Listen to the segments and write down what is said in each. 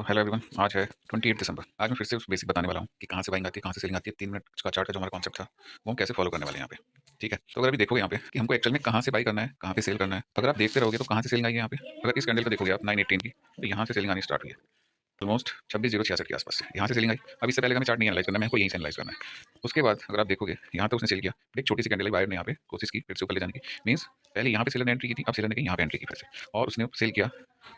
तो hello everyone, आज है 28 दिसंबर। आज मैं फिर से उस बेसिक बताने वाला हूँ कि कहाँ से बाइंग आती है, कहाँ से सेलिंग आती है। 3 मिनट का चार्ट का जो हमारा कॉन्सेप्ट था, वो हम कैसे फॉलो करने वाले हैं यहाँ पे। ठीक है, तो अगर अभी देखोगे यहाँ पे कि हमको एक्चुअल में कहाँ से बाई करना है, कहाँ पे सेल करना है। अगर आप देखते रहोगे तो कहाँ से सेलिंग आई है यहाँ पे। अगर इस कैंडल को देखोगे आप 918 की, तो यहाँ से सेलिंग आनी स्टार्ट हुई है ऑलमोस्ट 26,066 के आसपास से। यहाँ से सेलिंग आई। अब इससे पहले का हमें चार्ट नहीं एनालाइज करना है, मेरे को यहीं से एनालाइज करना है। उसके बाद अगर आप देखोगे यहाँ तक उसने सेल किया, एक छोटी सी कैंडल बायर ने यहाँ पे कोशिश की फिर से ऊपर ले जाने की। मीन्स पहले यहाँ पे सेलर ने एंट्री की थी, अब सेलर ने यहाँ पे एंट्री की फिर से, और उसने सेल किया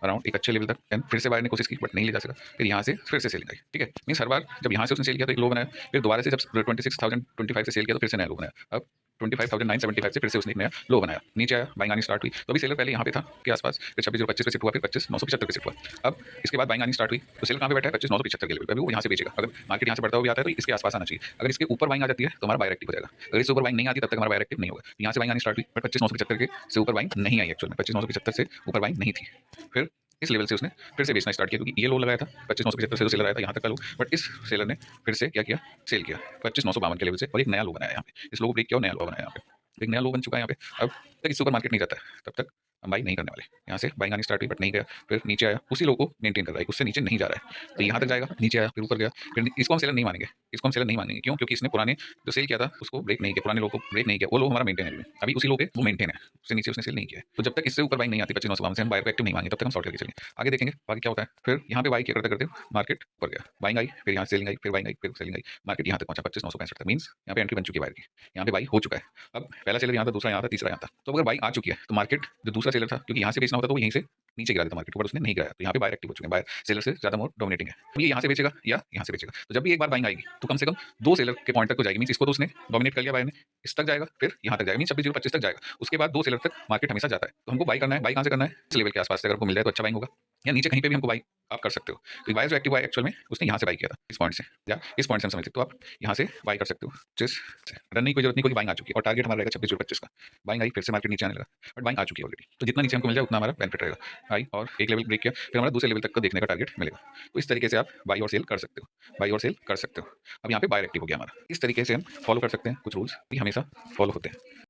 अराउंड एक अच्छे लेवल तक। एंड फिर से बायर ने कोशिश की बट नहीं ले जा सका, फिर यहाँ से फिर से सेलिंग आई। ठीक है, मीन्स हर बार जब यहाँ से उसने सेल किया तो एक लो बनाया, फिर दोबारा से जब 26,025 से सेल किया तो फिर से नया लो बनाया। अब 25,975 से फिर से उसने एक नया लो बनाया, नीचे आया, बाइंग आनी स्टार्ट हुई। तो अभी सेलर पहले यहाँ पे था के आसपास, फिर 26,025 पे शिफ्ट हुआ, फिर 25,975 पे शिफ्ट हुआ। अब इसके बाद बाइंग आनी स्टार्ट हुई, तो सेलर कहाँ पे बैठा है 25,975 के लेवल पे। अभी वो यहाँ से बेचेगा। अगर मार्केट यहाँ से बढ़ता हुआ भी आता है तो इसके आसपास आना चाहिए। अगर इसके ऊपर बाइंग आ जाती है तो हमारा बायर एक्टिव हो जाएगा। अगर इससे ऊपर बाइंग नहीं आती तब तक हमारा बायर एक्टिव नहीं होगा। यहाँ से बाइंग आनी स्टार्ट हुई, बट 25,975 के से ऊपर बाइंग नहीं आई। एक्चुअल में 25,975 से ऊपर बाइंग नहीं थी। फिर इस लेवल से उसने फिर से बेचना स्टार्ट किया, क्योंकि ये लो लगाया था 25,975 से, जो सेलर आया था यहाँ तक का लो, बट इस सेलर ने फिर से क्या किया, सेल किया 25,952 के लेवल से, और एक नया लो बनाया यहाँ पे। इस लो को ब्रेक किया और नया लो बनाया यहाँ पे। एक नया लो बन चुका है यहाँ पे। अब तक इससे ऊपर मार्केट नहीं जाता है तब तक हम बाई नहीं करने वाले। यहाँ से बाइंग आनी स्टार्ट हुई बट नहीं गया, फिर नीचे आया, उसी लो को मेंटेन कर रहा है, उससे नीचे नहीं जा रहा है। तो यहाँ तक जाएगा, नीचे आया, फिर ऊपर गया, फिर इसको हम सेलर नहीं मानेंगे। इसको हम सेलर नहीं मानेंगे क्यों? क्योंकि इसने पुराने जो सेल किया था उसको ब्रेक नहीं किया, पुराने लो को ब्रेक नहीं किया। वो लो हमारा मेंटेन है अभी उसी लो पे, वो मेंटेन है, उससे नीचे उसने सेल नहीं किया है। तो जब तक इससे ऊपर बाइंग नहीं आती 25,952 से, हम बायर को एक्टिव नहीं मानेंगे, तब तक हम शॉर्ट करके चलेंगे। आगे देखेंगे बाकी क्या होता है। फिर यहाँ पे बाई किया करते करते मार्केट ऊपर गया, बाइंग आई, फिर यहाँ सेलिंग आई, फिर बाइंग आई, फिर सेलिंग आई, मार्केट यहाँ तक पहुंचा 25,965 तक। मीन्स यहाँ पे एंट्री बन चुकी है बायर की, यहाँ पे बाई हो चुका है। अब पहला सेलर यहाँ था, दूसरा यहाँ था, तीसरा यहाँ था। तो अगर बाई आ चुकी है तो मार्केट जो दूसरा सेलर था, क्योंकि यहाँ से बेचना होता तो वो यहीं से नीचे गिरा देता मार्केट, बट उसने नहीं गिराया, तो यहाँ पे बायर एक्टिव हो चुके हैं। बायर सेलर से ज्यादा मोर डोमिनेटिंग है। अब ये यहाँ से बेचेगा या यहाँ से बेचेगा, तो जब भी एक बार बाइंग आएगी तो कम से कम दो सेलर के पॉइंट तक तो जाएगी। मीन इसको तो उसने डोमिनेट कर लिया बायर ने, इस तक जाएगा, फिर यहाँ तक जाएगा, मीन 26,025 तक जाएगा। उसके बाद दो सेलर तक मार्केट हमेशा जाता है। तो हमको बाई करना है, बाई कहाँ से करना है, इस लेवल के आसपास से अगर हमको मिल जाए तो अच्छा बाइंग होगा, या नीचे कहीं पे भी हमको बाई आप कर सकते हो। तो बायर जो एक्टिव हुआ है एक्चुअल में उसने यहाँ से बाई किया था, इस पॉइंट से, या इस पॉइंट से हम समझ सकते हो। आप यहाँ से बाई कर सकते हो, जिस रन की कोई जरूरत नहीं, कोई बाइंग आ चुकी है और टारगेट हमारा रहेगा 26,025 का। बाइंग आई, फिर से मार्केट नीचे आने लगा, बट बाइंग आ चुकी है ऑलरेडी, तो जितना नीचे हमको मिल जाए उतना हमारा बेनिफिट रहेगा। आई और एक लेवल ब्रेक किया, फिर हमारा दूसरे लेवल तक का देखने का टारगेट मिलेगा। तो इस तरीके से आप बाई और सेल कर सकते हो, बाई और सेल कर सकते हो। अब यहाँ पे बायर एक्टिव हो गया हमारा। इस तरीके से हम फॉलो कर सकते हैं, कुछ रूल्स भी हमेशा फॉलो होते हैं।